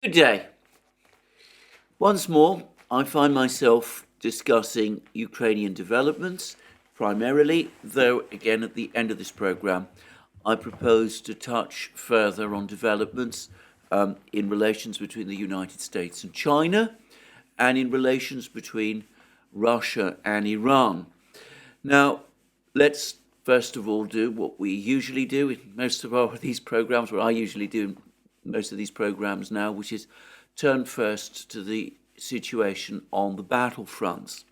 Good day. Once more, I find myself discussing Ukrainian developments, primarily, though again at the end of this program, I propose to touch further on developments in relations between the United States and China, and in relations between Russia and Iran. Now, let's first of all do what we usually do in most of these programs, what I usually do in most of these programs now, which is turn first to the situation on the battlefronts.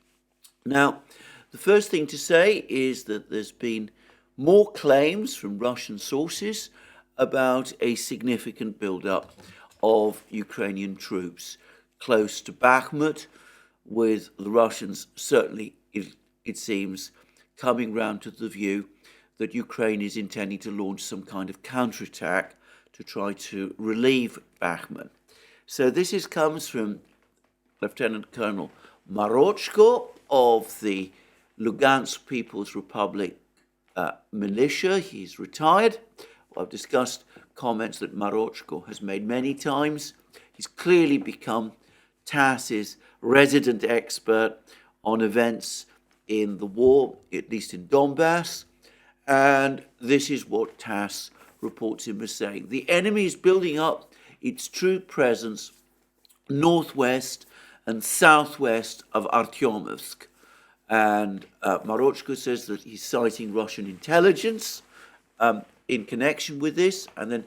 Now, the first thing to say is that there's been more claims from Russian sources about a significant buildup of Ukrainian troops close to Bakhmut, with the Russians certainly, it seems, coming round to the view that Ukraine is intending to launch some kind of counterattack to try to relieve Bakhmut. So this comes from Lieutenant Colonel Marochko of the Lugansk People's Republic militia. He's retired. I've discussed comments that Marochko has made many times. He's clearly become TASS's resident expert on events in the war, at least in Donbass, and this is what TASS reports him as saying. The enemy is building up its troop presence northwest and southwest of Artyomovsk. And Marochko says that he's citing Russian intelligence in connection with this. And then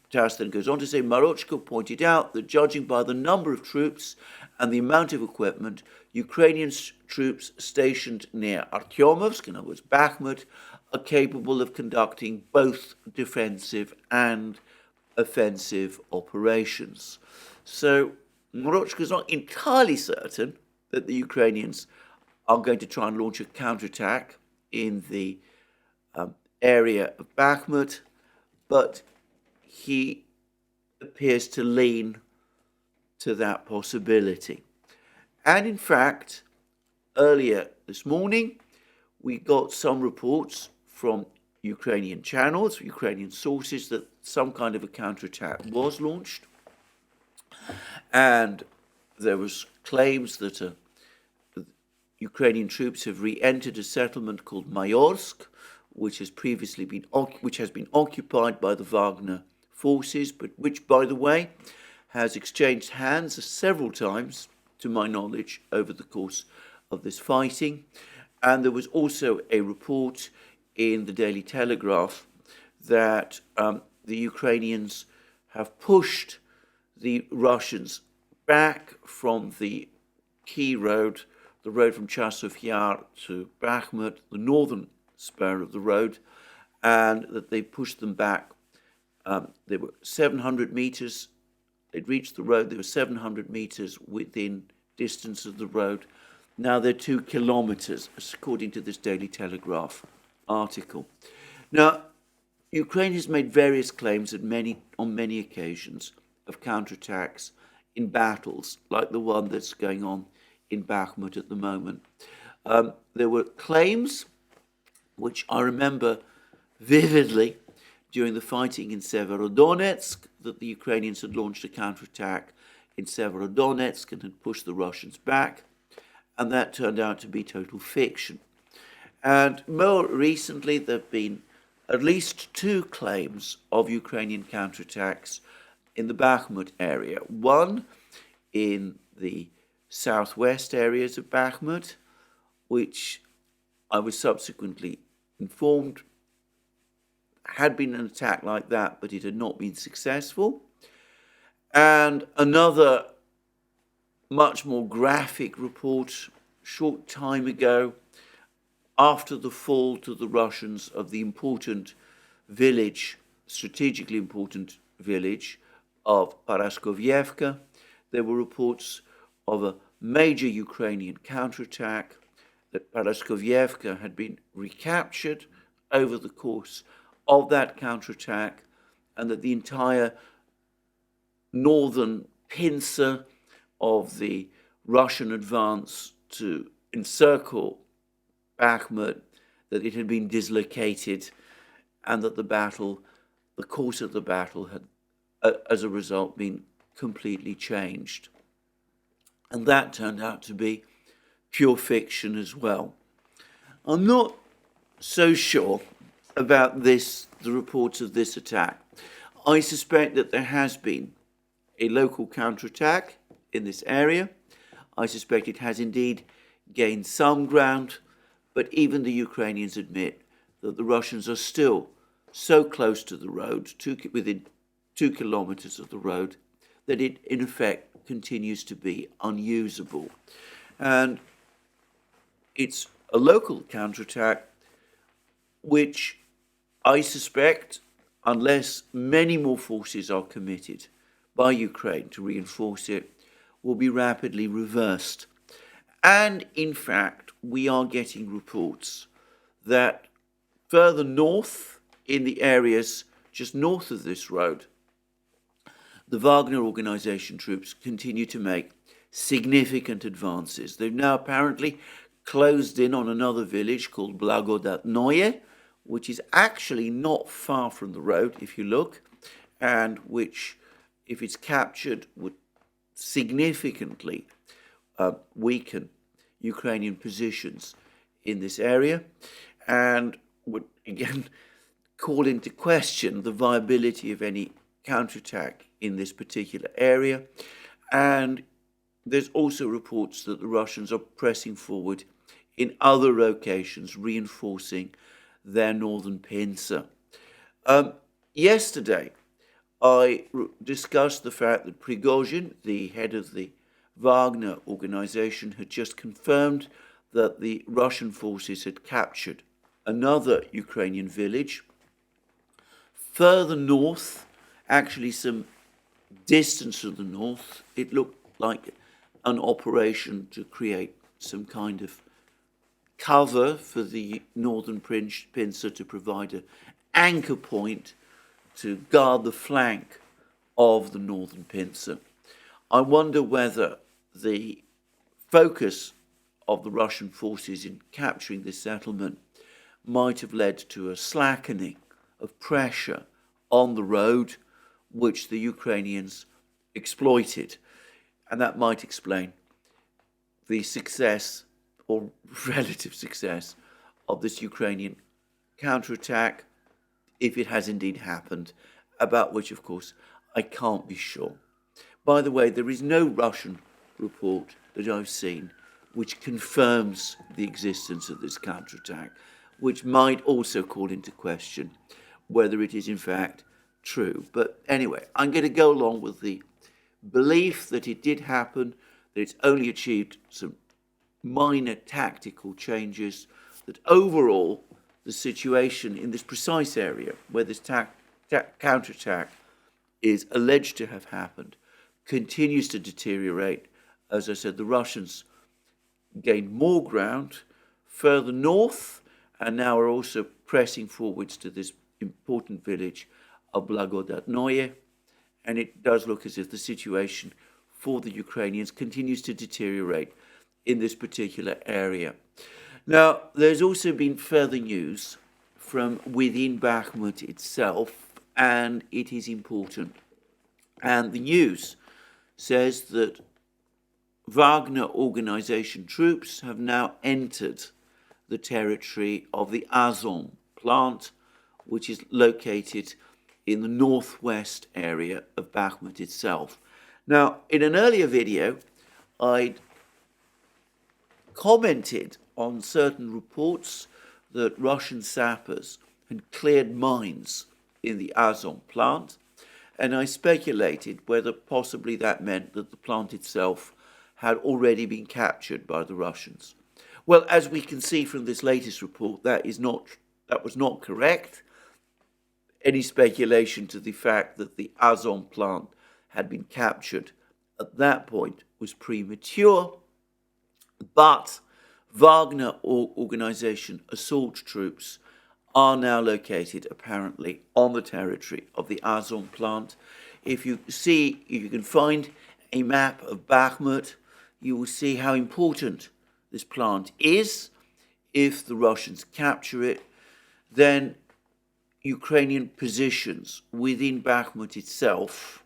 TASS then goes on to say, Marochko pointed out that judging by the number of troops and the amount of equipment, Ukrainian troops stationed near Artyomovsk, in other words, Bakhmut, are capable of conducting both defensive and offensive operations. So Marochko is not entirely certain that the Ukrainians are going to try and launch a counterattack in the area of Bakhmut, but he appears to lean to that possibility. And in fact, earlier this morning, we got some reports from Ukrainian channels, Ukrainian sources, that some kind of a counterattack was launched. And there was claims that Ukrainian troops have re-entered a settlement called Mayorsk, which has been occupied by the Wagner forces, but which, by the way, has exchanged hands several times, to my knowledge, over the course of this fighting. And there was also a report in the Daily Telegraph that the Ukrainians have pushed the Russians back from the key road, the road from Chasov Yar to Bakhmut, the northern spur of the road, and that they pushed them back. They were 700 meters. They'd reached the road. They were 700 meters within distance of the road. Now they're 2 kilometers, according to this Daily Telegraph article. Now, Ukraine has made various claims on many occasions of counterattacks in battles, like the one that's going on in Bakhmut at the moment. There were claims, which I remember vividly, during the fighting in Severodonetsk, that the Ukrainians had launched a counterattack in Severodonetsk and had pushed the Russians back, and that turned out to be total fiction. And more recently, there have been at least 2 claims of Ukrainian counterattacks in the Bakhmut area. One in the southwest areas of Bakhmut, which I was subsequently informed had been an attack like that, but it had not been successful. And another much more graphic report short time ago, after the fall to the Russians of the important village, strategically important village of Paraskovyevka, there were reports of a major Ukrainian counterattack, that Paraskovyevka had been recaptured over the course of that counterattack, and that the entire northern pincer of the Russian advance to encircle Bakhmut, that it had been dislocated, and that the course of the battle had as a result, been completely changed. And that turned out to be pure fiction as well. I'm not so sure about the reports of this attack. I suspect that there has been a local counterattack in this area. I suspect it has indeed gained some ground, but even the Ukrainians admit that the Russians are still so close to the road, within 2 kilometers of the road, that it in effect continues to be unusable. And it's a local counterattack which I suspect, unless many more forces are committed by Ukraine to reinforce it, will be rapidly reversed. And in fact, we are getting reports that further north, in the areas just north of this road, the Wagner organization troops continue to make significant advances. They've now apparently closed in on another village called Blagodatnoye, which is actually not far from the road, if you look, and which, if it's captured, would significantly weaken Ukrainian positions in this area, and would again call into question the viability of any counterattack in this particular area. And there's also reports that the Russians are pressing forward in other locations, reinforcing their northern pincer. Yesterday, I discussed the fact that Prigozhin, the head of the Wagner organization, had just confirmed that the Russian forces had captured another Ukrainian village. Further north, actually some distance to the north, it looked like an operation to create some kind of cover for the northern pincer to provide an anchor point to guard the flank of the northern pincer. I wonder whether the focus of the Russian forces in capturing this settlement might have led to a slackening of pressure on the road, which the Ukrainians exploited. And that might explain the success, or relative success, of this Ukrainian counterattack, if it has indeed happened, about which, of course, I can't be sure. By the way, there is no Russian report that I've seen which confirms the existence of this counterattack, which might also call into question whether it is in fact true. But anyway, I'm going to go along with the belief that it did happen, that it's only achieved some minor tactical changes, that overall the situation in this precise area where this counterattack is alleged to have happened continues to deteriorate. As I said, the Russians gained more ground further north and now are also pressing forwards to this important village of Blagodatnoye, and it does look as if the situation for the Ukrainians continues to deteriorate in this particular area. Now, there's also been further news from within Bakhmut itself, and it is important. And the news says that Wagner organization troops have now entered the territory of the Azov plant, which is located in the northwest area of Bakhmut itself. Now, in an earlier video, I commented on certain reports that Russian sappers had cleared mines in the Azov plant, and I speculated whether possibly that meant that the plant itself had already been captured by the Russians. Well, as we can see from this latest report, that was not correct. Any speculation to the fact that the Azov plant had been captured at that point was premature, but Wagner organization assault troops are now located apparently on the territory of the Azov plant. If you can find a map of Bakhmut, you will see how important this plant is. If the Russians capture it, then Ukrainian positions within Bakhmut itself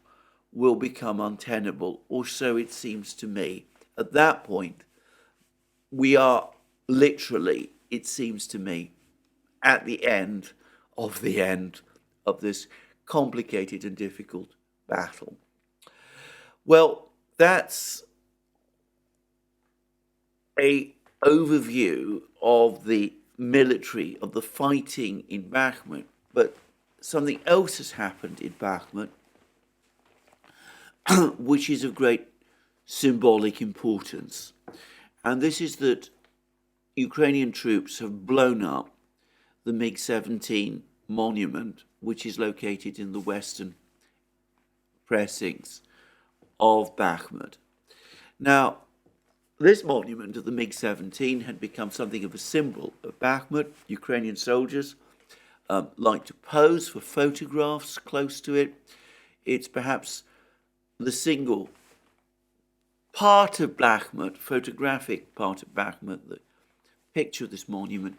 will become untenable, or so it seems to me. At that point, we are literally, it seems to me, at the end of this complicated and difficult battle. Well, that's a overview of the military, of the fighting in Bakhmut, but something else has happened in Bakhmut, which is of great symbolic importance. And this is that Ukrainian troops have blown up the MiG-17 monument, which is located in the western precincts of Bakhmut. Now, this monument of the MiG-17 had become something of a symbol of Bakhmut. Ukrainian soldiers like to pose for photographs close to it. It's perhaps the single part of Bakhmut, photographic part of Bakhmut, the picture of this monument,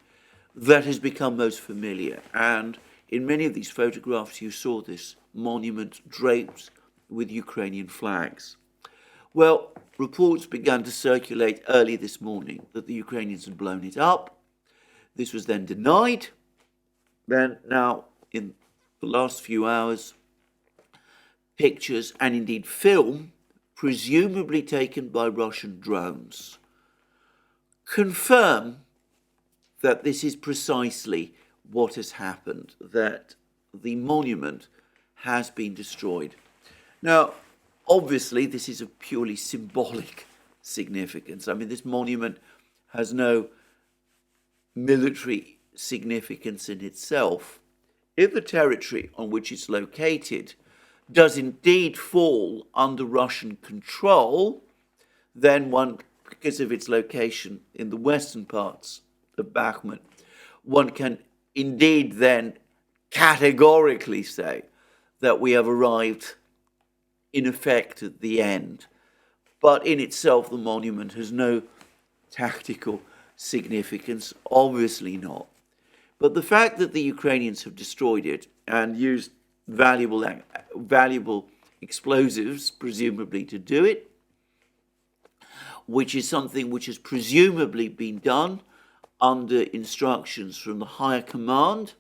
that has become most familiar. And in many of these photographs, you saw this monument draped with Ukrainian flags. Well, reports began to circulate early this morning that the Ukrainians had blown it up. This was then denied. Then now, in the last few hours, pictures and indeed film, presumably taken by Russian drones, confirm that this is precisely what has happened, that the monument has been destroyed. Now, obviously, this is of purely symbolic significance. I mean, this monument has no military significance in itself. If the territory on which it's located does indeed fall under Russian control, then one, because of its location in the western parts of Bakhmut, one can indeed then categorically say that we have arrived in effect at the end. But in itself, the monument has no tactical significance, obviously not. But the fact that the Ukrainians have destroyed it and used valuable explosives, presumably to do it, which is something which has presumably been done under instructions from the higher command,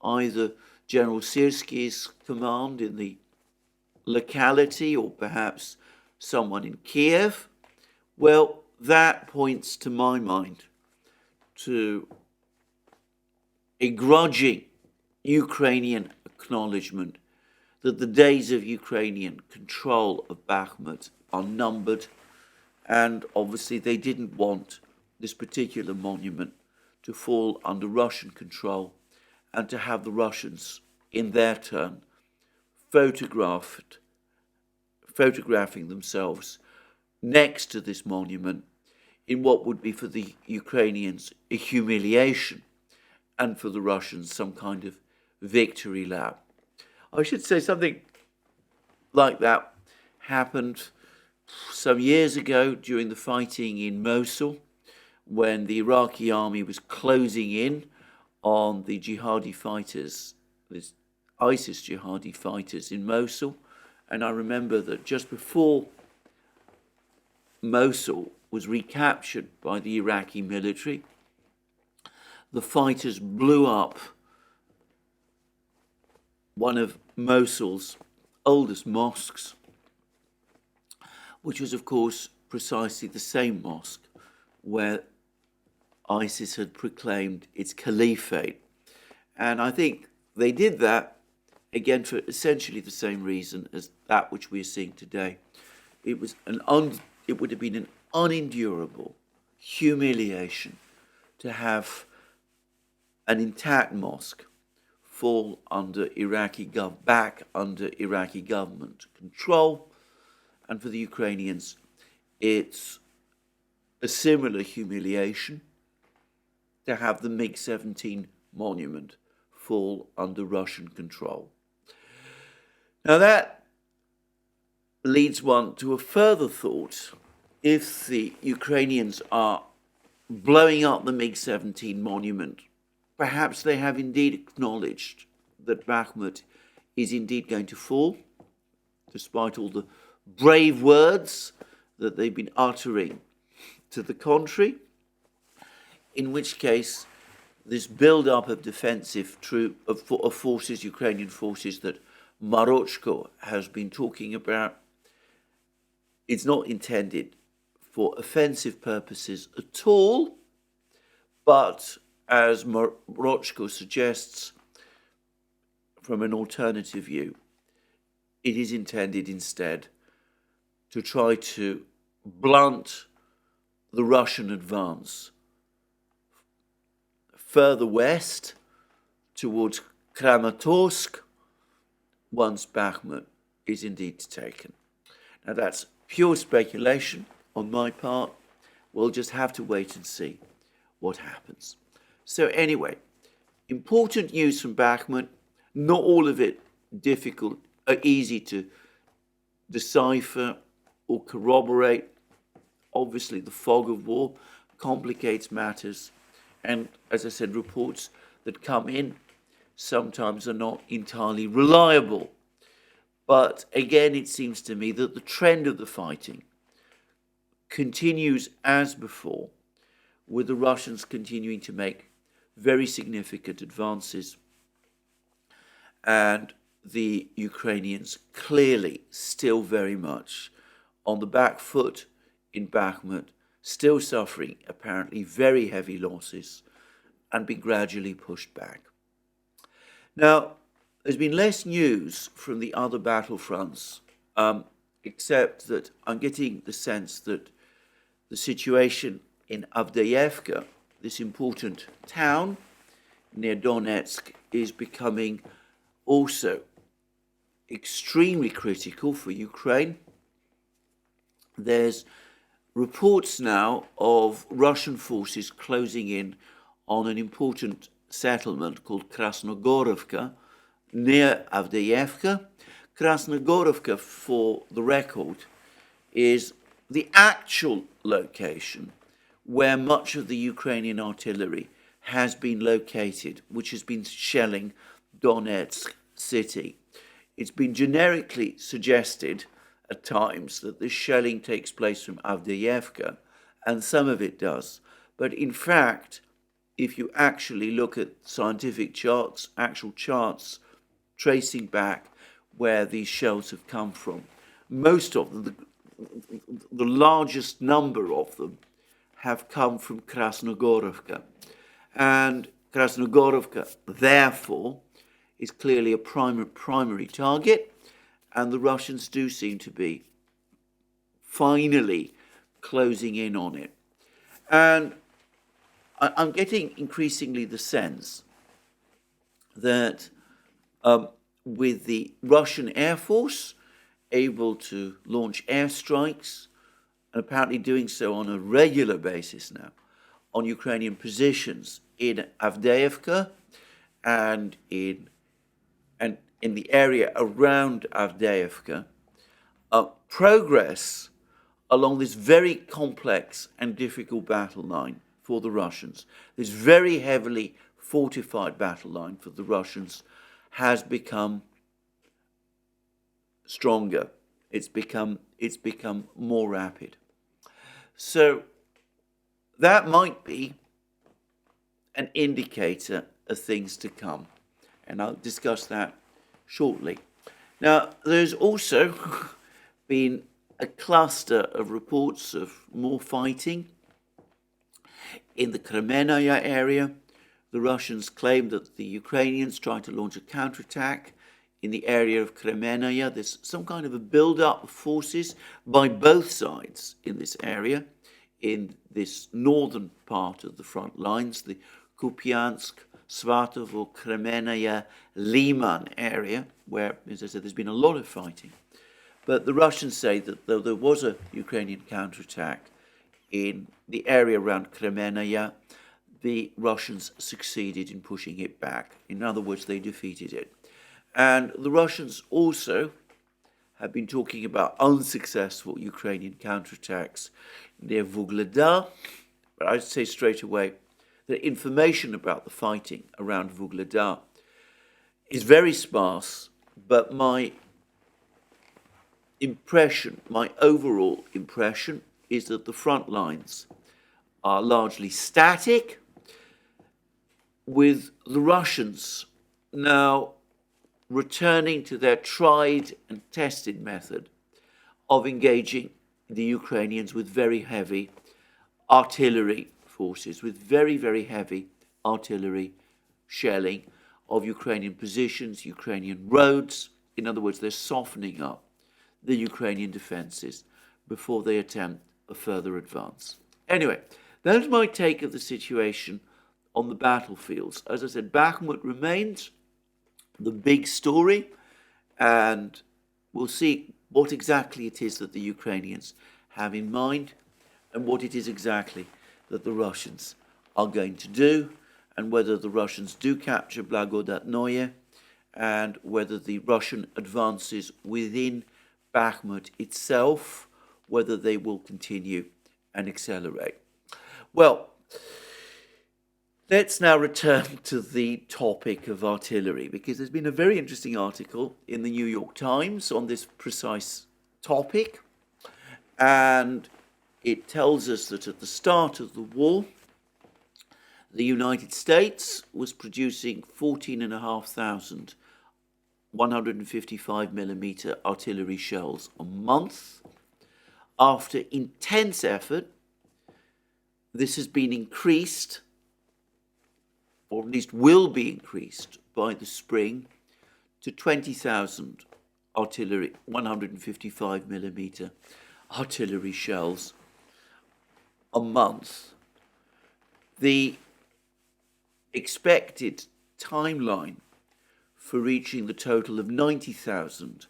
either General Syrski's command in the locality or perhaps someone in Kiev. Well, that points to my mind to a grudging Ukrainian acknowledgement that the days of Ukrainian control of Bakhmut are numbered, and obviously they didn't want this particular monument to fall under Russian control and to have the Russians, in their turn, photographing themselves next to this monument in what would be for the Ukrainians a humiliation and for the Russians some kind of victory lap. I should say something like that happened some years ago during the fighting in Mosul, when the Iraqi army was closing in on the jihadi fighters, this ISIS jihadi fighters in Mosul. And I remember that just before Mosul was recaptured by the Iraqi military, the fighters blew up one of Mosul's oldest mosques, which was, of course, precisely the same mosque where ISIS had proclaimed its caliphate. And I think they did that, again, for essentially the same reason as that which we are seeing today. It would have been an unendurable humiliation to have an intact mosque fall under back under Iraqi government control. And for the Ukrainians, it's a similar humiliation to have the MiG-17 monument fall under Russian control. Now that leads one to a further thought. If the Ukrainians are blowing up the MiG-17 monument, perhaps they have indeed acknowledged that Bakhmut is indeed going to fall, despite all the brave words that they've been uttering to the contrary, in which case this build-up of defensive of forces, Ukrainian forces, that Marochko has been talking about, it's not intended for offensive purposes at all, but as Marochko suggests, from an alternative view, it is intended instead to try to blunt the Russian advance further west towards Kramatorsk once Bakhmut is indeed taken. Now that's pure speculation on my part. We'll just have to wait and see what happens. So anyway, important news from Bakhmut, not all of it difficult or easy to decipher or corroborate. Obviously, the fog of war complicates matters, and as I said, reports that come in sometimes are not entirely reliable. But again, it seems to me that the trend of the fighting continues as before, with the Russians continuing to make very significant advances and the Ukrainians clearly still very much on the back foot in Bakhmut, still suffering apparently very heavy losses and being gradually pushed back. Now, there's been less news from the other battlefronts, except that I'm getting the sense that the situation in Avdiivka, this important town near Donetsk, is becoming also extremely critical for Ukraine. There's reports now of Russian forces closing in on an important settlement called Krasnogorovka near Avdiivka. Krasnogorovka, for the record, is the actual location where much of the Ukrainian artillery has been located, which has been shelling Donetsk city. It's been generically suggested at times that this shelling takes place from Avdiivka, and some of it does. But in fact, if you actually look at scientific charts, actual charts tracing back where these shells have come from, most of them, the largest number of them, have come from Krasnogorovka. And Krasnogorovka, therefore, is clearly a primary target, and the Russians do seem to be finally closing in on it. And I'm getting increasingly the sense that with the Russian Air Force able to launch airstrikes, and apparently doing so on a regular basis now, on Ukrainian positions in Avdiivka and in the area around Avdiivka, progress along this very complex and difficult battle line for the Russians, this very heavily fortified battle line for the Russians, has become stronger. It's become more rapid. So that might be an indicator of things to come, and I'll discuss that shortly. Now, there's also been a cluster of reports of more fighting in the Kremenaya area. The Russians claim that the Ukrainians tried to launch a counterattack in the area of Kremenaya. There's some kind of a build-up of forces by both sides in this area, in this northern part of the front lines, the Kupiansk, Svatovo, Kremenaya, Liman area, where, as I said, there's been a lot of fighting. But the Russians say that though there was a Ukrainian counterattack in the area around Kremenaya, the Russians succeeded in pushing it back. In other words, they defeated it. And the Russians also have been talking about unsuccessful Ukrainian counterattacks near Vuhledar. But I'd say straight away that information about the fighting around Vuhledar is very sparse, but my impression, my overall impression, is that the front lines are largely static, with the Russians now returning to their tried and tested method of engaging the Ukrainians with very heavy artillery forces, with very, very heavy artillery shelling of Ukrainian positions, Ukrainian roads. In other words, they're softening up the Ukrainian defenses before they attempt a further advance. Anyway, that's my take of the situation on the battlefields. As I said, Bakhmut remains the big story, and we'll see what exactly it is that the Ukrainians have in mind and what it is exactly that the Russians are going to do, and whether the Russians do capture Blagodatnoye, and whether the Russian advances within Bakhmut itself, whether they will continue and accelerate. Well, let's now return to the topic of artillery, because there's been a very interesting article in the New York Times on this precise topic, and it tells us that at the start of the war, the United States was producing 14,500 155mm artillery shells a month. After intense effort, this has been increased, or at least will be increased by the spring, to 20,000 artillery, 155mm artillery shells a month. The expected timeline for reaching the total of 90,000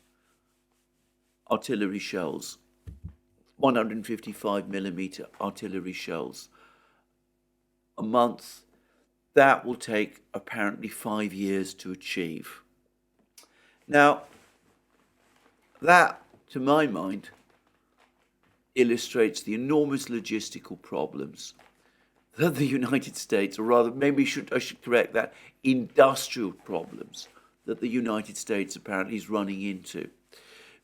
artillery shells, 155mm artillery shells a month, that will take apparently 5 years to achieve. Now, that, to my mind, illustrates the enormous logistical problems that the United States, or rather, maybe I should correct that, industrial problems that the United States apparently is running into.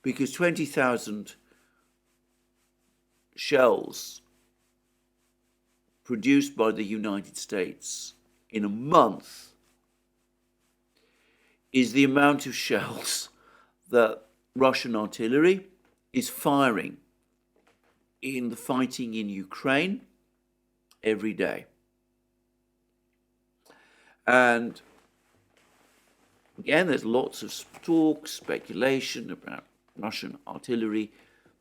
Because 20,000 shells produced by the United States in a month is the amount of shells that Russian artillery is firing in the fighting in Ukraine every day. And again, there's lots of talk, speculation about Russian artillery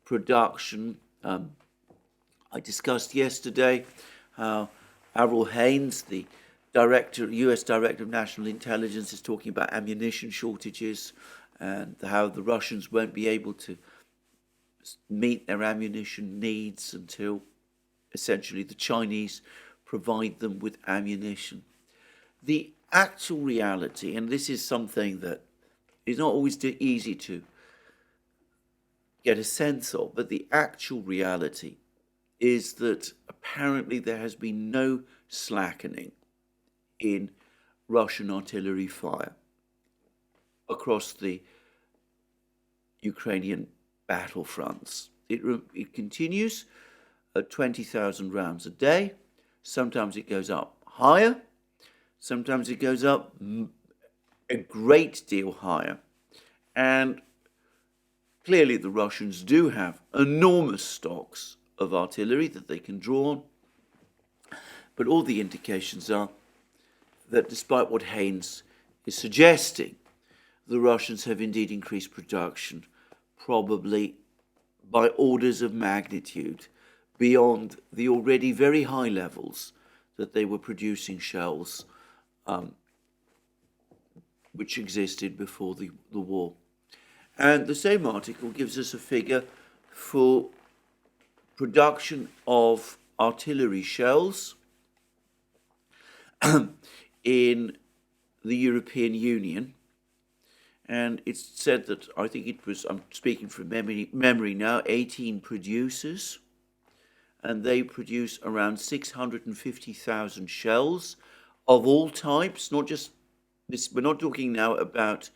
production. I discussed yesterday how Avril Haines, the US Director of National Intelligence, is talking about ammunition shortages and how the Russians won't be able to meet their ammunition needs until essentially the Chinese provide them with ammunition. The actual reality, and this is something that is not always easy to get a sense of, but the actual reality is that apparently there has been no slackening in Russian artillery fire across the Ukrainian battlefronts. It continues at 20,000 rounds a day. Sometimes it goes up higher. Sometimes it goes up a great deal higher. And clearly the Russians do have enormous stocks of artillery that they can draw on. But all the indications are that despite what Haines is suggesting, the Russians have indeed increased production, probably by orders of magnitude, beyond the already very high levels that they were producing shells which existed before the war. And the same article gives us a figure for production of artillery shells in the European Union. And it's said that, I think it was, I'm speaking from memory now, 18 producers, and they produce around 650,000 shells of all types, not just we're not talking now about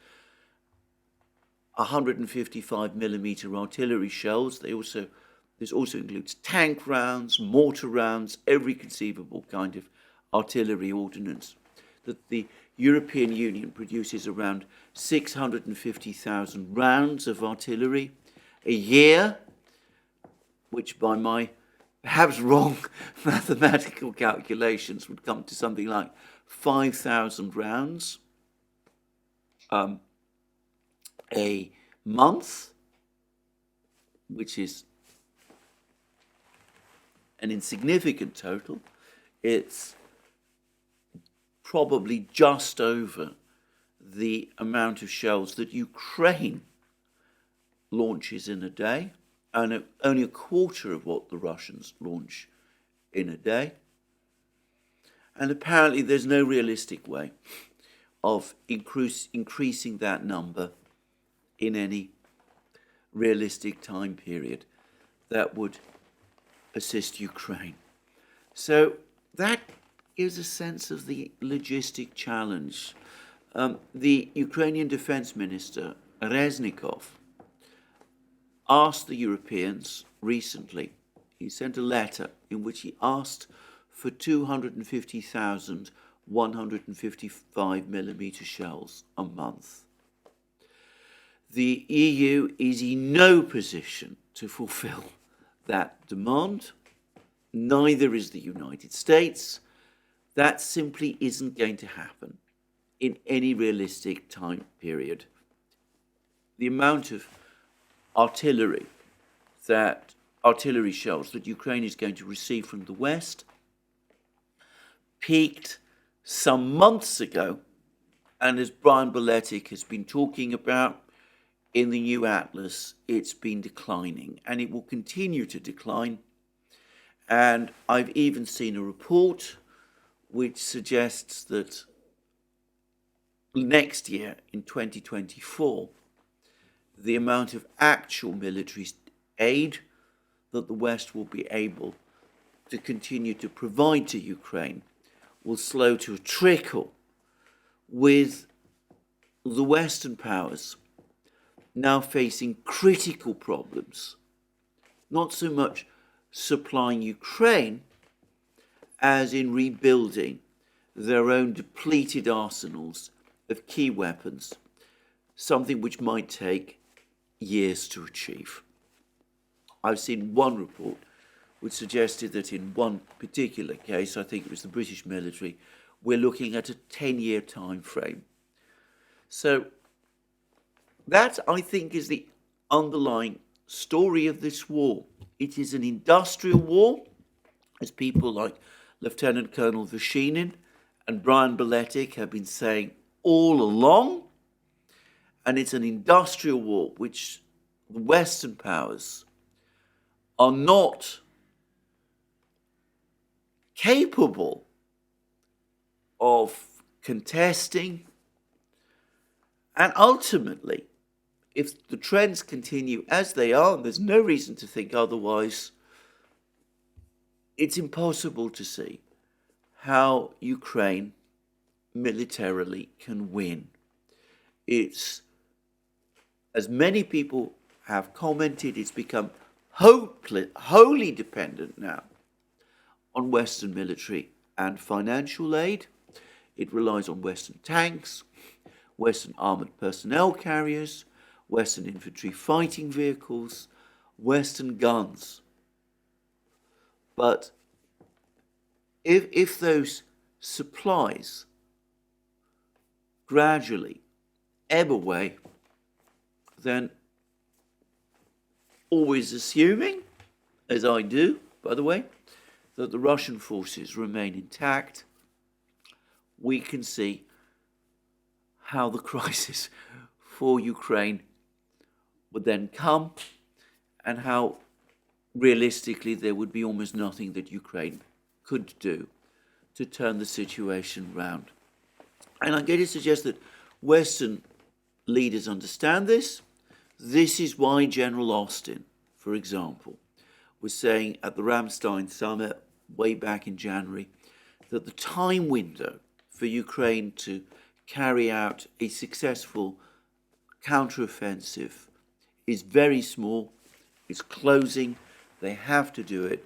155 millimeter artillery shells. This also includes tank rounds, mortar rounds, every conceivable kind of artillery ordnance. That the European Union produces around 650,000 rounds of artillery a year, which by my perhaps wrong mathematical calculations would come to something like 5,000 rounds a month, which is an insignificant total. It's probably just over the amount of shells that Ukraine launches in a day, and only a quarter of what the Russians launch in a day. And apparently there's no realistic way of increasing that number in any realistic time period that would assist Ukraine. So that gives a sense of the logistic challenge. The Ukrainian Defense Minister, Reznikov, asked the Europeans recently, he sent a letter in which he asked for 250,000 155 millimeter shells a month. The EU is in no position to fulfill that demand. Neither is the United States. That simply isn't going to happen in any realistic time period. The amount of artillery shells that Ukraine is going to receive from the West peaked some months ago, and as Brian Boletic has been talking about in the new Atlas, it's been declining, and it will continue to decline. And I've even seen a report which suggests that next year, in 2024, the amount of actual military aid that the West will be able to continue to provide to Ukraine will slow to a trickle, with the Western powers now facing critical problems, not so much supplying Ukraine as in rebuilding their own depleted arsenals of key weapons, something which might take years to achieve. I've seen one report which suggested that in one particular case, I think it was the British military, we're looking at a 10-year time frame. So that, I think, is the underlying story of this war. It is an industrial war, as people like Lieutenant Colonel Vashinin and Brian Boletic have been saying all along. And it's an industrial war which the Western powers are not capable of contesting. And ultimately, if the trends continue as they are, and there's no reason to think otherwise, it's impossible to see how Ukraine militarily can win. It's, as many people have commented, it's become wholly dependent now on Western military and financial aid. It relies on Western tanks, Western armoured personnel carriers, Western infantry fighting vehicles, Western guns. But if those supplies gradually ebb away, then, always assuming, as I do, by the way, that the Russian forces remain intact, we can see how the crisis for Ukraine would then come, and how realistically there would be almost nothing that Ukraine could do to turn the situation round. And I'm going to suggest that Western leaders understand this. This is why General Austin, for example, was saying at the Ramstein summit way back in January that the time window for Ukraine to carry out a successful counteroffensive is very small, it's closing. They have to do it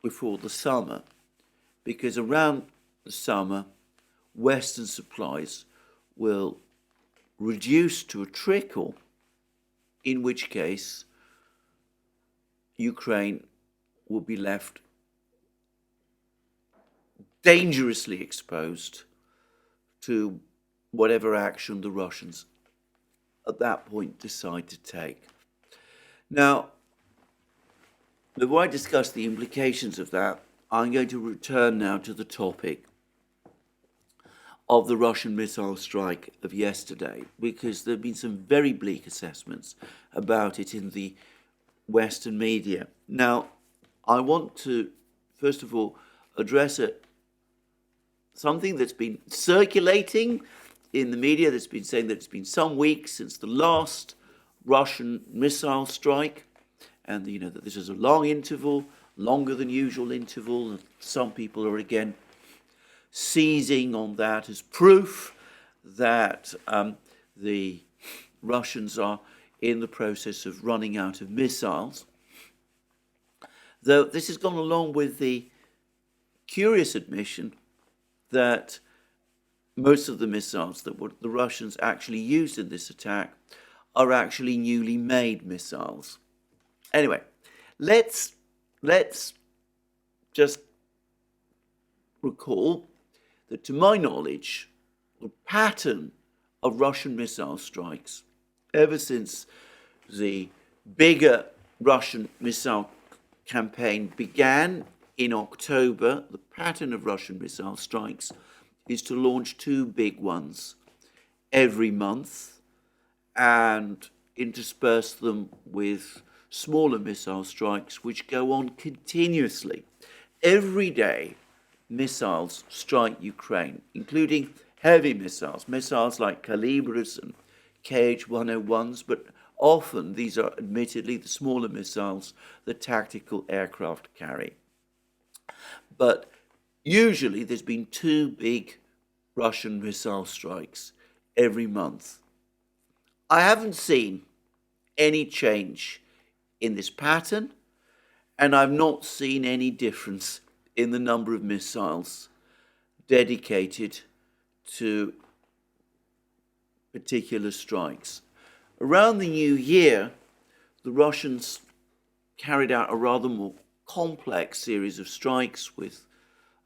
before the summer, because around the summer, Western supplies will reduce to a trickle, in which case Ukraine will be left dangerously exposed to whatever action the Russians at that point decide to take. Now, before I discuss the implications of that, I'm going to return now to the topic of the Russian missile strike of yesterday, because there have been some very bleak assessments about it in the Western media. Now, I want to, first of all, address something that's been circulating in the media that's been saying that it's been some weeks since the last Russian missile strike, and that this is a long interval, longer than usual interval, and some people are again seizing on that as proof that the Russians are in the process of running out of missiles. Though this has gone along with the curious admission that most of the missiles that the Russians actually used in this attack are actually newly made missiles. Anyway, let's just recall that, to my knowledge, the pattern of Russian missile strikes ever since the bigger Russian missile campaign began in October, the pattern of Russian missile strikes is to launch 2 big ones every month and intersperse them with smaller missile strikes which go on continuously. Every day, missiles strike Ukraine, including heavy missiles, missiles like Calibrs and KH-101s, but often these are admittedly the smaller missiles that tactical aircraft carry. But usually there's been 2 big Russian missile strikes every month. I haven't seen any change in this pattern, and I've not seen any difference in the number of missiles dedicated to particular strikes. Around the new year, the Russians carried out a rather more complex series of strikes, with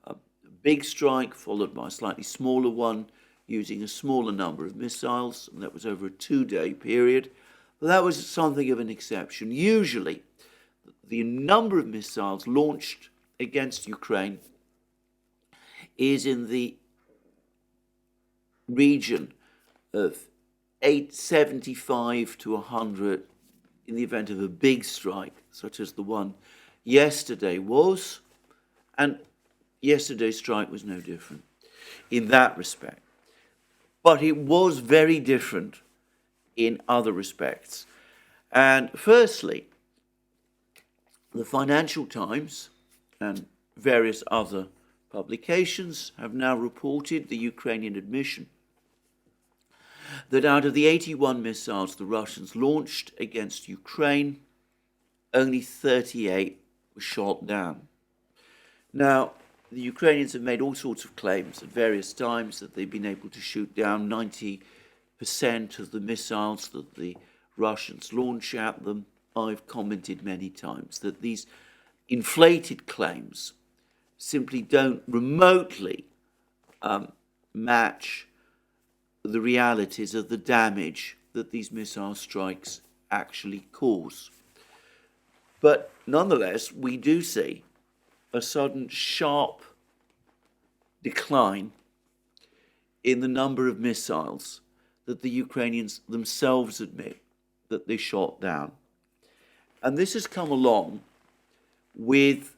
a big strike followed by a slightly smaller one using a smaller number of missiles, and that was over a 2-day period. But that was something of an exception. Usually, the number of missiles launched against Ukraine is in the region of 875 to 100 in the event of a big strike, such as the one yesterday was, and yesterday's strike was no different in that respect. But it was very different in other respects. And firstly, the Financial Times and various other publications have now reported the Ukrainian admission that out of the 81 missiles the Russians launched against Ukraine, only 38 were shot down. Now, the Ukrainians have made all sorts of claims at various times that they've been able to shoot down 90% of the missiles that the Russians launch at them. I've commented many times that these inflated claims simply don't remotely match the realities of the damage that these missile strikes actually cause. But nonetheless, we do see a sudden sharp decline in the number of missiles that the Ukrainians themselves admit that they shot down. And this has come along with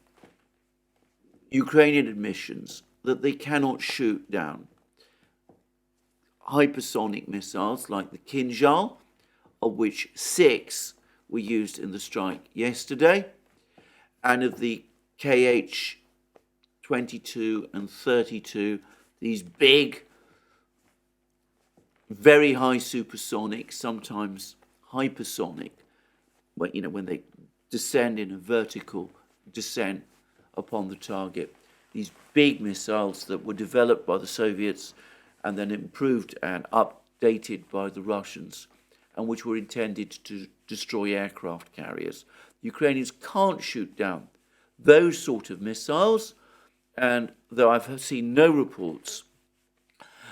Ukrainian admissions that they cannot shoot down hypersonic missiles like the Kinzhal, of which 6 were used in the strike yesterday, and of the KH-22 and 32, these big very high supersonic, sometimes hypersonic, when they descend in a vertical descent upon the target. These big missiles that were developed by the Soviets and then improved and updated by the Russians, and which were intended to destroy aircraft carriers. Ukrainians can't shoot down those sort of missiles, and though I've seen no reports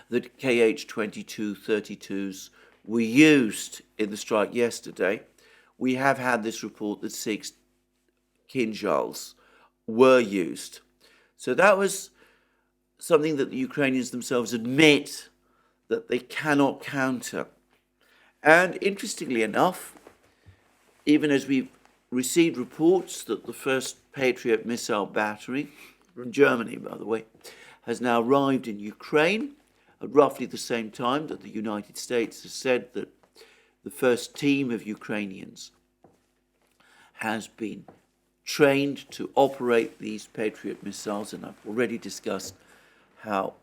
that KH-22-32s were used in the strike yesterday, we have had this report that 6 Kinzhals were used. So that was something that the Ukrainians themselves admit that they cannot counter. And interestingly enough, even as we've received reports that the first Patriot missile battery, from Germany by the way, has now arrived in Ukraine at roughly the same time that the United States has said that the first team of Ukrainians has been trained to operate these Patriot missiles, and I've already discussed how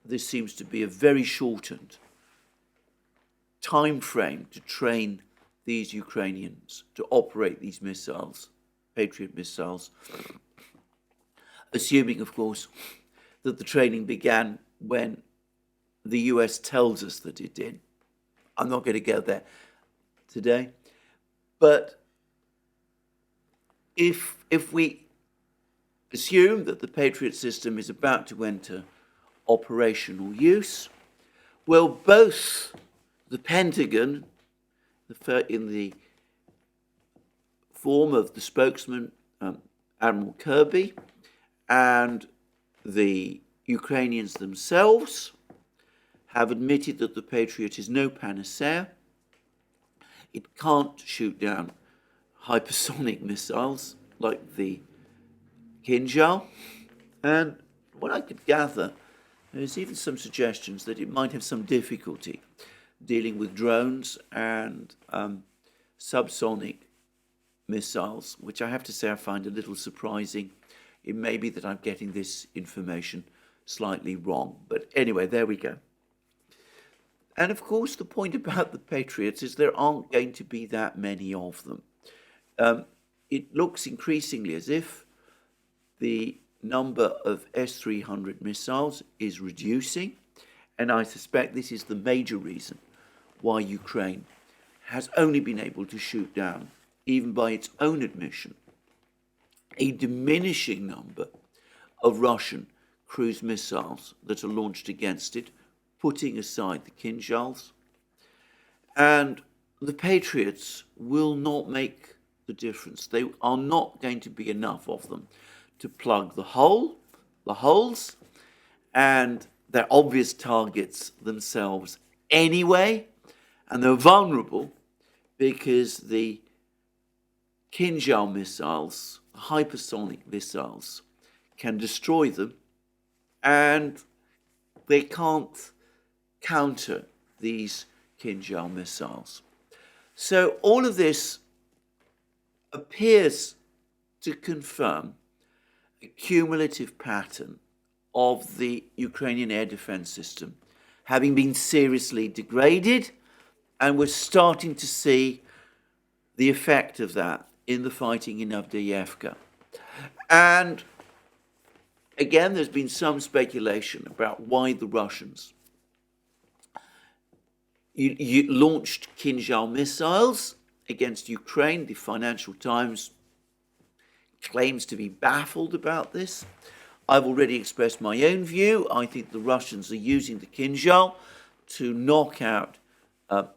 this seems to be a very shortened time frame to train these Ukrainians to operate these missiles, Patriot missiles, assuming, of course, that the training began when the US tells us that it did. I'm not going to go there today, but if we assume that the Patriot system is about to enter operational use, well, both the Pentagon, in the form of the spokesman, Admiral Kirby, and the Ukrainians themselves have admitted that the Patriot is no panacea. It can't shoot down hypersonic missiles like the Kinzhal. And what I could gather, there's even some suggestions that it might have some difficulty dealing with drones and subsonic missiles, which I have to say I find a little surprising. It may be that I'm getting this information slightly wrong. But anyway, there we go. And of course, the point about the Patriots is there aren't going to be that many of them. It looks increasingly as if the number of S-300 missiles is reducing, and I suspect this is the major reason why Ukraine has only been able to shoot down, even by its own admission, a diminishing number of Russian cruise missiles that are launched against it, putting aside the Kinzhals. And the Patriots will not make the difference. They are not going to be enough of them to plug the holes, and they're obvious targets themselves anyway, and they're vulnerable because the Kinzhal missiles, hypersonic missiles, can destroy them, and they can't counter these Kinzhal missiles. So all of this appears to confirm a cumulative pattern of the Ukrainian air defense system having been seriously degraded, and we're starting to see the effect of that in the fighting in Avdiivka. And again, there's been some speculation about why the Russians launched Kinzhal missiles against Ukraine. The Financial Times claims to be baffled about this. I've already expressed my own view. I think the Russians are using the Kinzhal to knock out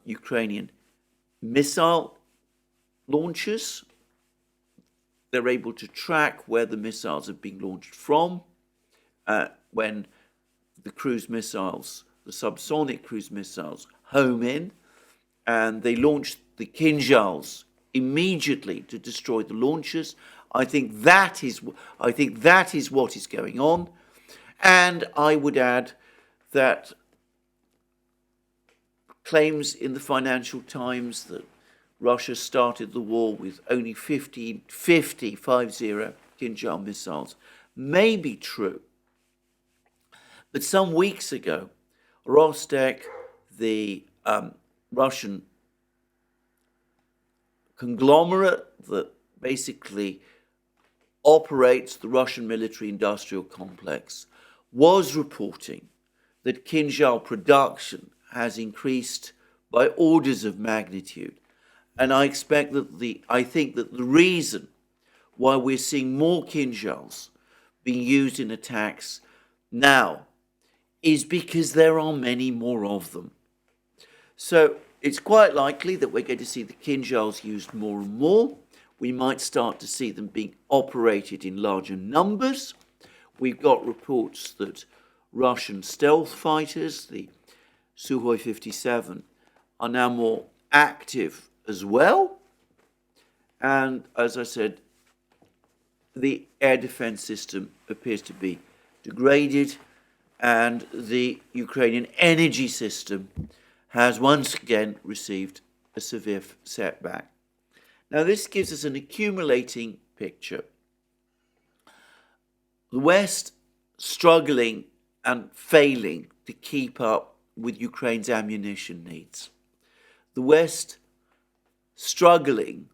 Ukrainian missile launchers. They're able to track where the missiles are being launched from. When the cruise missiles, the subsonic cruise missiles, home in, and they launch the Kinzhals immediately to destroy the launchers. I think that is what is going on, and I would add that claims in the Financial Times that Russia started the war with only 50 Kinzhal missiles may be true. But some weeks ago, Rostec, the Russian conglomerate that basically operates the Russian military-industrial complex, was reporting that Kinjal production has increased by orders of magnitude. And I think that the reason why we're seeing more Kinjals being used in attacks now is because there are many more of them. So it's quite likely that we're going to see the Kinjals used more and more. We might start to see them being operated in larger numbers. We've got reports that Russian stealth fighters, the Sukhoi-57, are now more active as well. And as I said, the air defense system appears to be degraded, and the Ukrainian energy system has once again received a severe setback. Now, this gives us an accumulating picture. The West struggling and failing to keep up with Ukraine's ammunition needs. The West struggling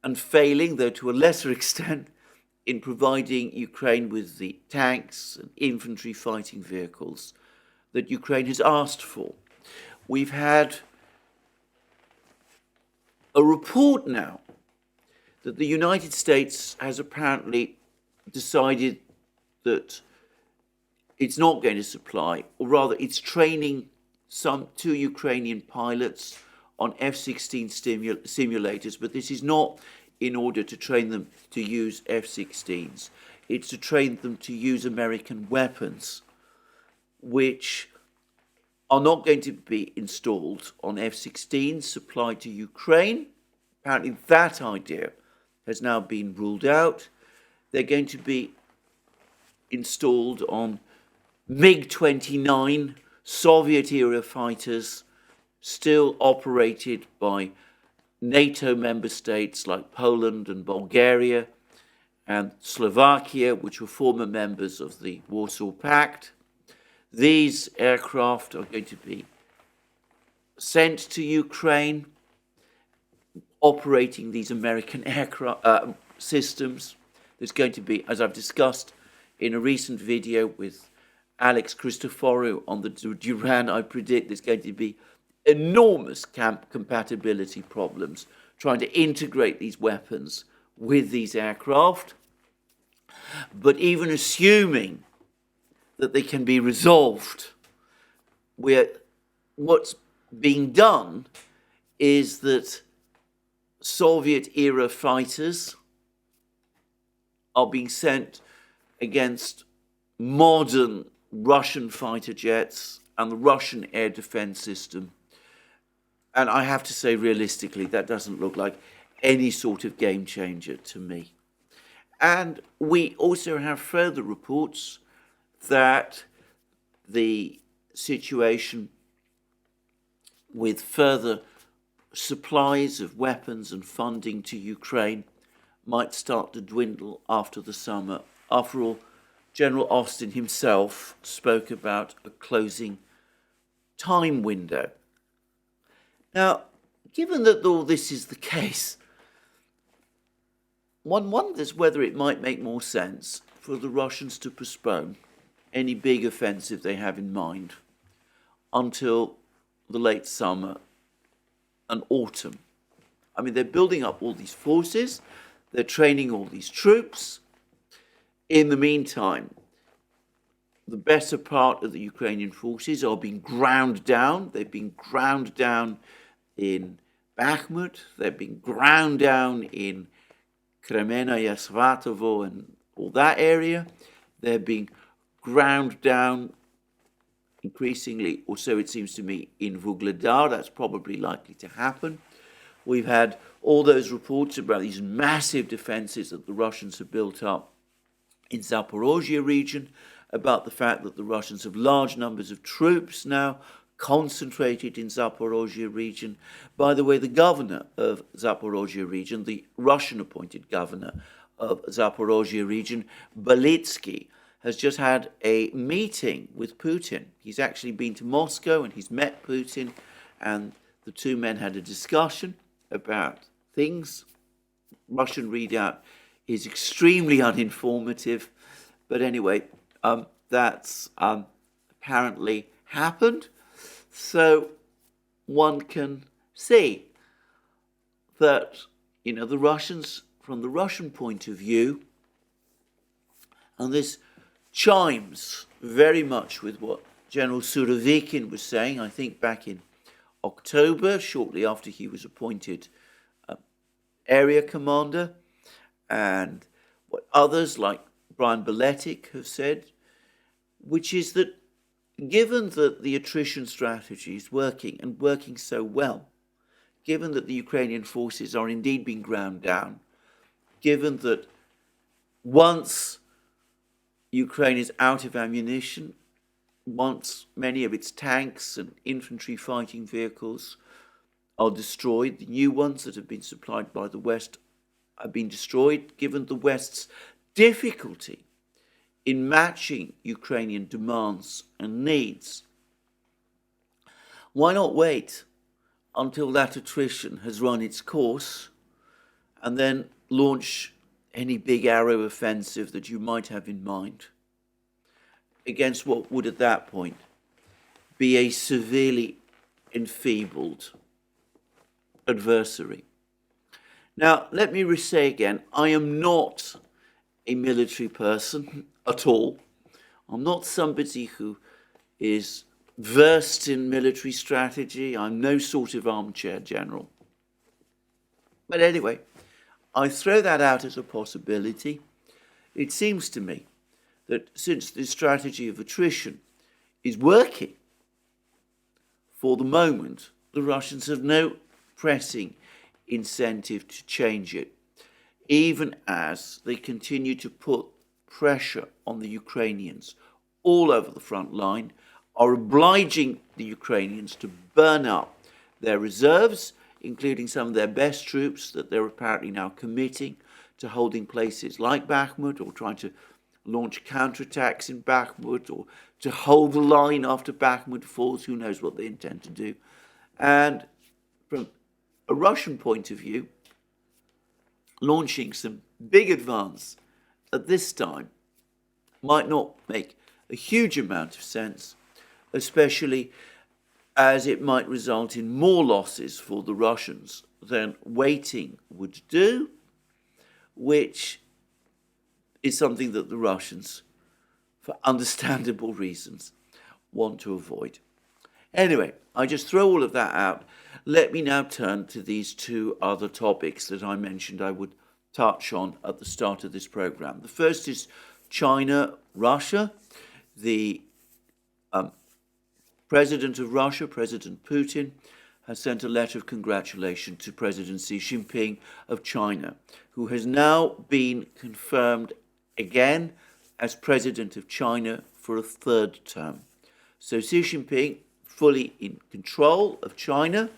and failing, though to a lesser extent, in providing Ukraine with the tanks and infantry fighting vehicles that Ukraine has asked for. We've had a report now that the United States has apparently decided that it's not going to supply, or rather it's training two Ukrainian pilots on F-16 simulators, but this is not in order to train them to use F-16s. It's to train them to use American weapons, which are not going to be installed on F-16s supplied to Ukraine. Apparently that idea has now been ruled out. They're going to be installed on MiG-29 Soviet-era fighters still operated by NATO member states like Poland and Bulgaria and Slovakia, which were former members of the Warsaw Pact. These aircraft are going to be sent to Ukraine, operating these American aircraft systems. There's going to be, as I've discussed in a recent video with Alex Christoforou on the Duran, I predict there's going to be enormous compatibility problems trying to integrate these weapons with these aircraft. But even assuming that they can be resolved, what's being done is that Soviet-era fighters are being sent against modern Russian fighter jets and the Russian air defense system. And I have to say, realistically, that doesn't look like any sort of game changer to me. And we also have further reports that the situation with further supplies of weapons and funding to Ukraine might start to dwindle after the summer. After all, General Austin himself spoke about a closing time window. Now, given that all this is the case, one wonders whether it might make more sense for the Russians to postpone any big offensive they have in mind until the late summer and autumn. I mean, they're building up all these forces, they're training all these troops. In the meantime, the better part of the Ukrainian forces are being ground down. They've been ground down in Bakhmut, they've been ground down in Kremenaya, Svatovo and all that area. They're being ground down increasingly, or so it seems to me, in Vuhledar. That's probably likely to happen. We've had all those reports about these massive defenses that the Russians have built up in Zaporozhye region, about the fact that the Russians have large numbers of troops now concentrated in Zaporozhye region. By the way, the governor of Zaporozhye region, the Russian-appointed governor of Zaporozhye region, Belitsky, has just had a meeting with Putin. He's actually been to Moscow and he's met Putin, and the two men had a discussion about things. Russian readout is extremely uninformative, but anyway, that's apparently happened. So one can see that, the Russians, from the Russian point of view, and this chimes very much with what General Surovikin was saying, I think back in October, shortly after he was appointed area commander, and what others like Brian Beletic have said, which is that given that the attrition strategy is working, and working so well, given that the Ukrainian forces are indeed being ground down, given that once Ukraine is out of ammunition, once many of its tanks and infantry fighting vehicles are destroyed, the new ones that have been supplied by the West have been destroyed, given the West's difficulty in matching Ukrainian demands and needs, why not wait until that attrition has run its course and then launch any big arrow offensive that you might have in mind against what would at that point be a severely enfeebled adversary. Now, let me say again, I am not a military person at all. I'm not somebody who is versed in military strategy. I'm no sort of armchair general. But anyway, I throw that out as a possibility. It seems to me that since this strategy of attrition is working for the moment, the Russians have no pressing incentive to change it, even as they continue to put pressure on the Ukrainians all over the front line, are obliging the Ukrainians to burn up their reserves, including some of their best troops that they're apparently now committing to holding places like Bakhmut, or trying to launch counterattacks in Bakhmut, or to hold the line after Bakhmut falls. Who knows what they intend to do. And from a Russian point of view, launching some big advance at this time might not make a huge amount of sense, especially as it might result in more losses for the Russians than waiting would do, which is something that the Russians, for understandable reasons, want to avoid. Anyway, I just throw all of that out. Let me now turn to these two other topics that I mentioned I would touch on at the start of this program. The first is China, Russia. The President of Russia, President Putin, has sent a letter of congratulation to President Xi Jinping of China, who has now been confirmed again as President of China for a third term. So Xi Jinping, fully in control of China.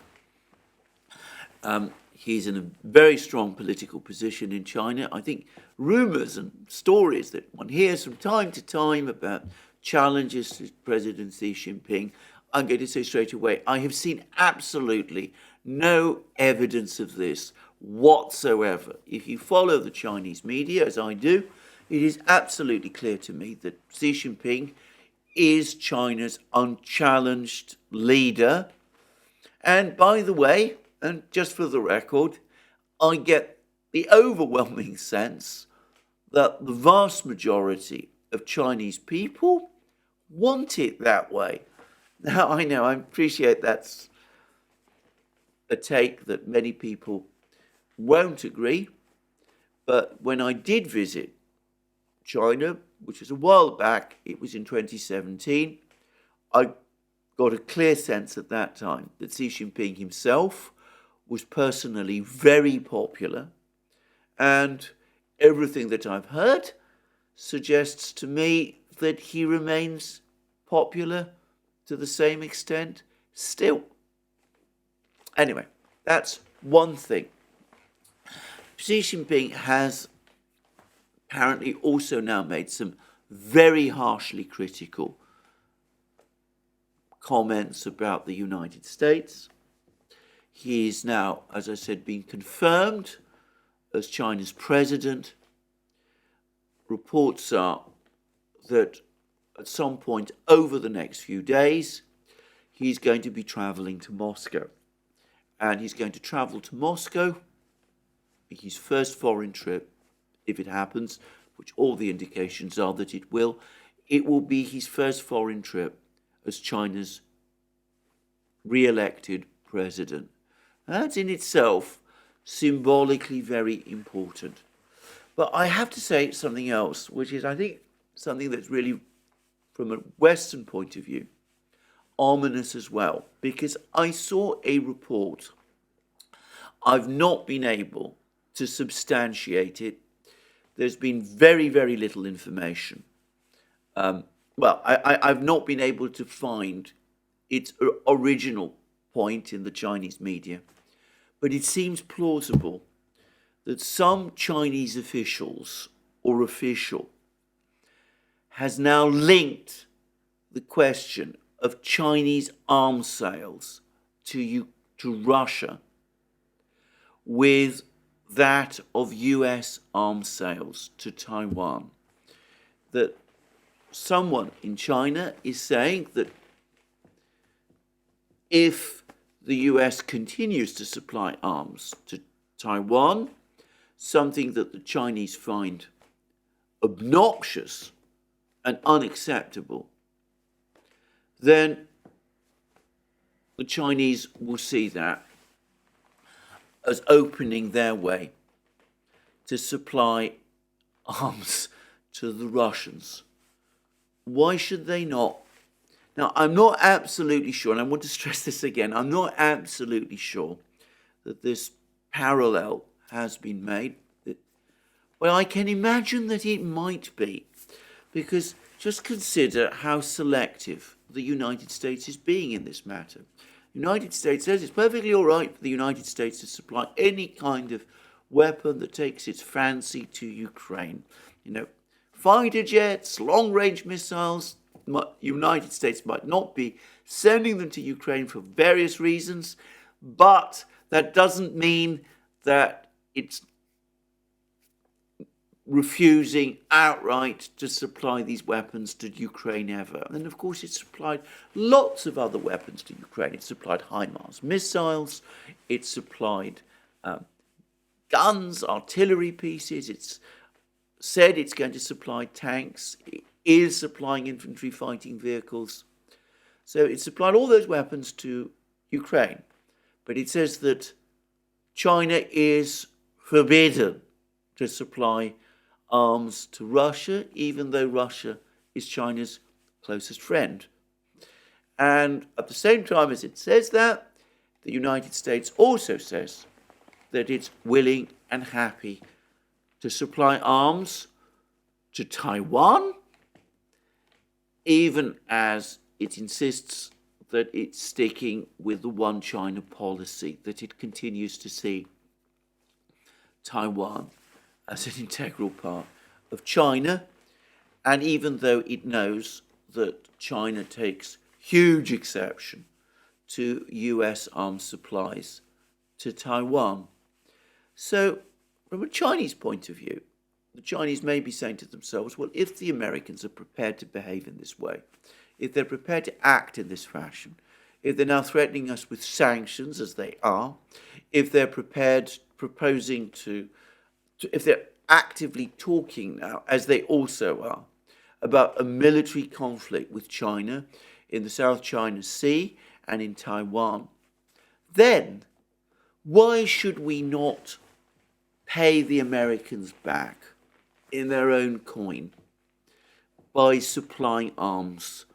He's in a very strong political position in China. I think rumors and stories that one hears from time to time about challenges to President Xi Jinping, I'm going to say straight away, I have seen absolutely no evidence of this whatsoever. If you follow the Chinese media, as I do, it is absolutely clear to me that Xi Jinping is China's unchallenged leader. And by the way, and just for the record, I get the overwhelming sense that the vast majority of Chinese people want it that way. Now, I know, I appreciate that's a take that many people won't agree, but when I did visit China, which was a while back, it was in 2017, I got a clear sense at that time that Xi Jinping himself was personally very popular, and everything that I've heard suggests to me that he remains popular to the same extent still. Anyway, that's one thing. Xi Jinping has apparently also now made some very harshly critical comments about the United States. He's now, as I said, been confirmed as China's president. Reports are that at some point over the next few days, he's going to be traveling to Moscow. And he's going to travel to Moscow, his first foreign trip, if it happens, which all the indications are that it will be his first foreign trip as China's re-elected president. That's in itself symbolically very important. But I have to say something else, which is, I think, something that's really, from a Western point of view, ominous as well, because I saw a report. I've not been able to substantiate it. There's been very, very little information. I've not been able to find its original point in the Chinese media, but it seems plausible that some Chinese officials or official has now linked the question of Chinese arms sales to Russia with that of US arms sales to Taiwan. That someone in China is saying that if the US continues to supply arms to Taiwan, something that the Chinese find obnoxious and unacceptable, then the Chinese will see that as opening their way to supply arms to the Russians. Why should they not? Now, I'm not absolutely sure, and I want to stress this again, I'm not absolutely sure that this parallel has been made. Well, I can imagine that it might be, because just consider how selective the United States is being in this matter. The United States says it's perfectly all right for the United States to supply any kind of weapon that takes its fancy to Ukraine. Fighter jets, long-range missiles. The United States might not be sending them to Ukraine for various reasons, but that doesn't mean that it's refusing outright to supply these weapons to Ukraine ever. And of course, it's supplied lots of other weapons to Ukraine. It's supplied HIMARS missiles, it's supplied guns, artillery pieces, it's said it's going to supply tanks, it is supplying infantry fighting vehicles. So it supplied all those weapons to Ukraine. But it says that China is forbidden to supply arms to Russia, even though Russia is China's closest friend. And at the same time as it says that, the United States also says that it's willing and happy to supply arms to Taiwan, even as it insists that it's sticking with the one China policy, that it continues to see Taiwan as an integral part of China, and even though it knows that China takes huge exception to US arms supplies to Taiwan. So, from a Chinese point of view, the Chinese may be saying to themselves, well, if the Americans are prepared to behave in this way, if they're prepared to act in this fashion, if they're now threatening us with sanctions, as they are, if they're proposing to if they're actively talking now, as they also are, about a military conflict with China in the South China Sea and in Taiwan, then why should we not pay the Americans back in their own coin by supplying arms,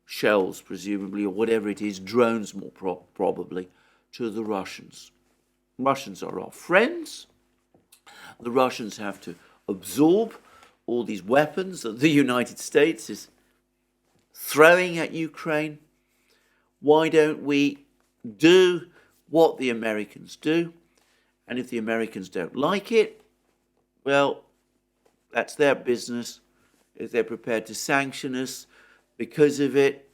shells presumably, or whatever it is, drones more probably, to the Russians? Russians are our friends. The Russians have to absorb all these weapons that the United States is throwing at Ukraine. Why don't we do what the Americans do? And if the Americans don't like it, well, that's their business. If they're prepared to sanction us because of it,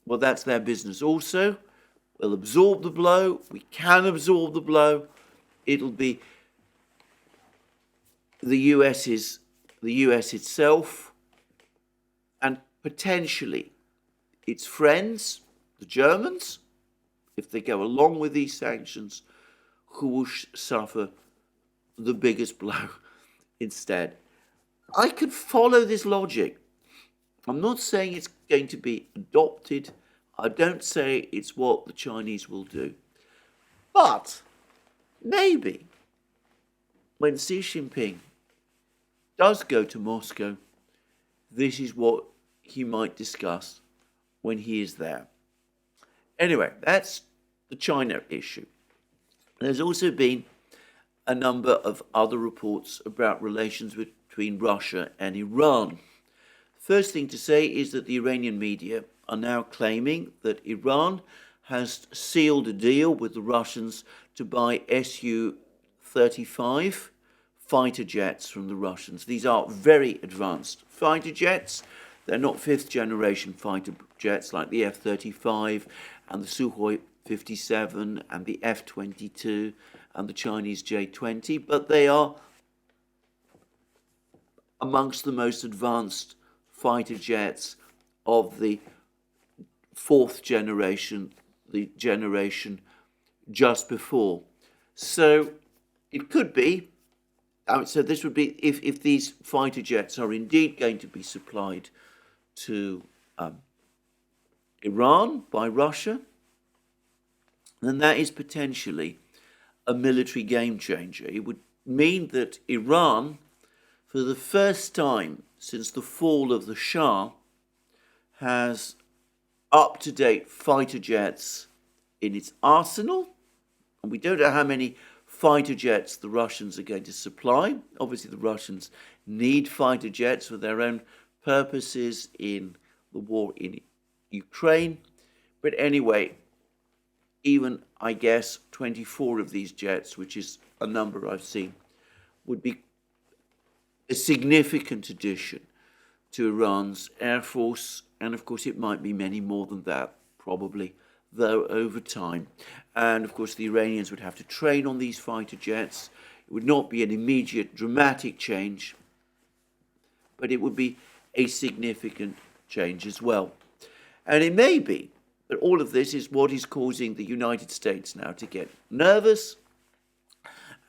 well, that's their business also. We'll absorb the blow. We can absorb the blow. It'll be the US itself, and potentially its friends, the Germans, if they go along with these sanctions, who will suffer the biggest blow instead. I could follow this logic. I'm not saying it's going to be adopted. I don't say it's what the Chinese will do. But maybe when Xi Jinping does go to Moscow, this is what he might discuss when he is there. Anyway, that's the China issue. There's also been a number of other reports about relations between Russia and Iran. First thing to say is that the Iranian media are now claiming that Iran has sealed a deal with the Russians to buy SU35 fighter jets from the Russians. These are very advanced fighter jets. They're not fifth generation fighter jets like the F-35 and the Sukhoi 57 and the F-22 and the Chinese J-20, but they are amongst the most advanced fighter jets of the fourth generation, the generation just before. So it could be, so this would be, if these fighter jets are indeed going to be supplied to Iran by Russia, then that is potentially a military game changer. It would mean that Iran, for the first time since the fall of the Shah, has up-to-date fighter jets in its arsenal. And we don't know how many fighter jets the Russians are going to supply. Obviously, the Russians need fighter jets for their own purposes in the war in Ukraine. But anyway, even, I guess, 24 of these jets, which is a number I've seen, would be a significant addition to Iran's air force. And of course, it might be many more than that, probably, though, over time. And of course, the Iranians would have to train on these fighter jets. It would not be an immediate, dramatic change, but it would be a significant change as well. And it may be that all of this is what is causing the United States now to get nervous.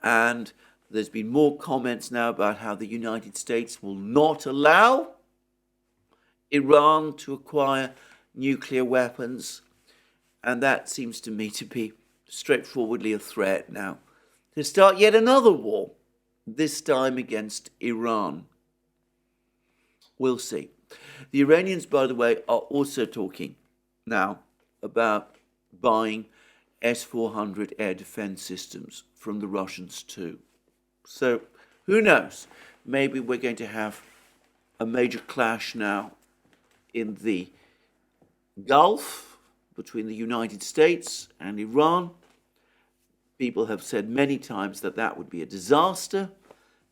And there's been more comments now about how the United States will not allow Iran to acquire nuclear weapons. And that seems to me to be straightforwardly a threat now to start yet another war, this time against Iran. We'll see. The Iranians, by the way, are also talking now about buying S-400 air defense systems from the Russians too. So, who knows? Maybe we're going to have a major clash now in the Gulf between the United States and Iran. People have said many times that that would be a disaster,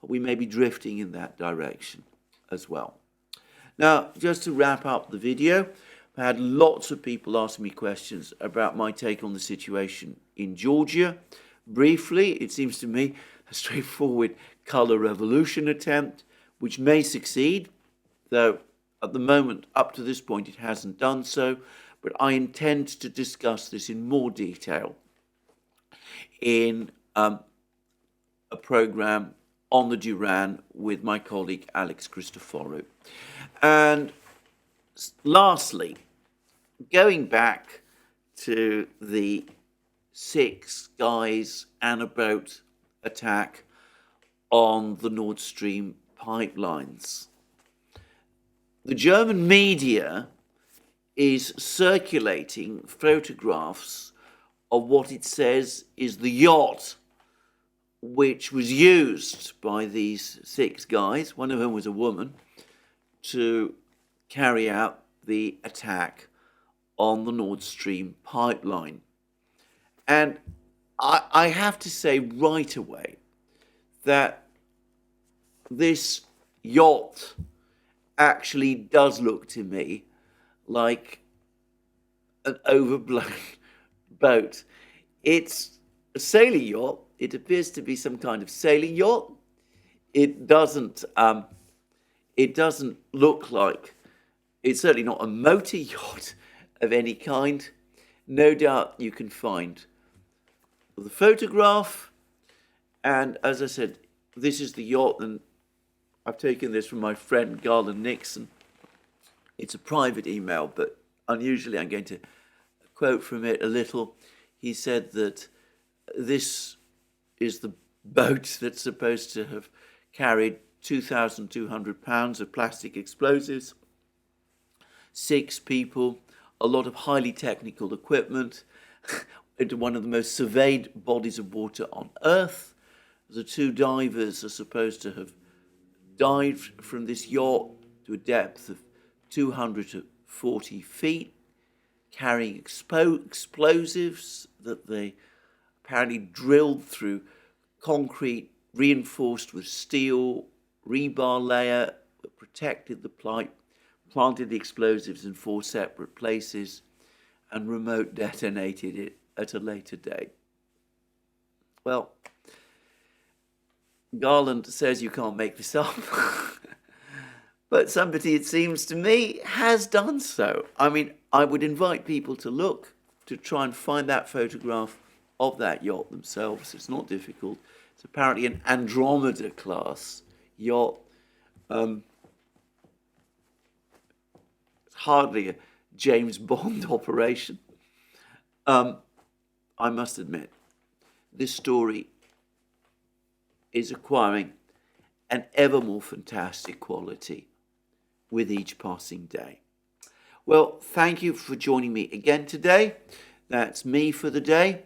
but we may be drifting in that direction as well. Now, just to wrap up the video, I had lots of people asking me questions about my take on the situation in Georgia. Briefly, it seems to me a straightforward color revolution attempt, which may succeed, though at the moment, up to this point, it hasn't done so. But I intend to discuss this in more detail in a program on the Duran with my colleague Alex Christoforou. And lastly, going back to the 6 guys and a boat attack on the Nord Stream pipelines. The German media is circulating photographs of what it says is the yacht which was used by these 6 guys, one of whom was a woman, to carry out the attack on the Nord Stream pipeline. And I have to say right away that this yacht actually does look to me like an overblown boat. It's a sailing yacht. It appears to be some kind of sailing yacht. It doesn't look like, it's certainly not a motor yacht of any kind. No doubt you can find the photograph, and as I said, this is the yacht, and I've taken this from my friend Garland Nixon. It's a private email, but unusually I'm going to quote from it a little. He said that this is the boat that's supposed to have carried 2,200 pounds of plastic explosives, 6 people, a lot of highly technical equipment, into one of the most surveyed bodies of water on Earth. The 2 divers are supposed to have dived from this yacht to a depth of 240 feet, carrying explosives that they apparently drilled through concrete reinforced with steel rebar layer that protected the pipe, planted the explosives in 4 separate places, and remote detonated it at a later date. Well, Garland says you can't make this up. But somebody, it seems to me, has done so. I mean, I would invite people to look, to try and find that photograph of that yacht themselves. It's not difficult. It's apparently an Andromeda class yacht. It's hardly a James Bond operation. I must admit, this story is acquiring an ever more fantastic quality with each passing day. Well, thank you for joining me again today. That's me for the day.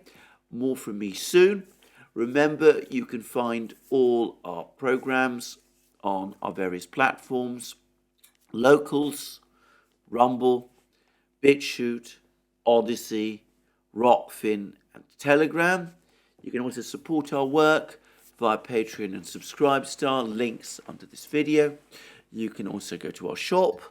More from me soon. Remember, you can find all our programs on our various platforms: Locals, Rumble, BitChute, ODYSEE, Rockfin, and Telegram. You can also support our work via Patreon and Subscribestar, links under this video. You can also go to our shop,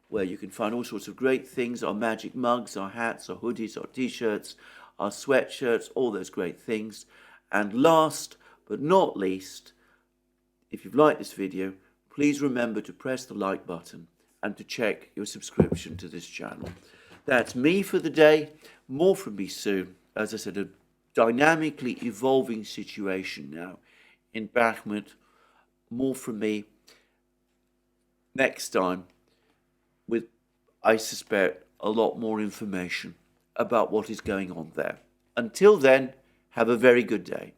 where you can find all sorts of great things: our magic mugs, our hats, our hoodies, our t-shirts, our sweatshirts, all those great things. And last but not least, if you've liked this video, please remember to press the like button and to check your subscription to this channel. That's me for the day. More from me soon. As I said, a dynamically evolving situation now in Bakhmut. More from me next time, with, I suspect, a lot more information about what is going on there. Until then, have a very good day.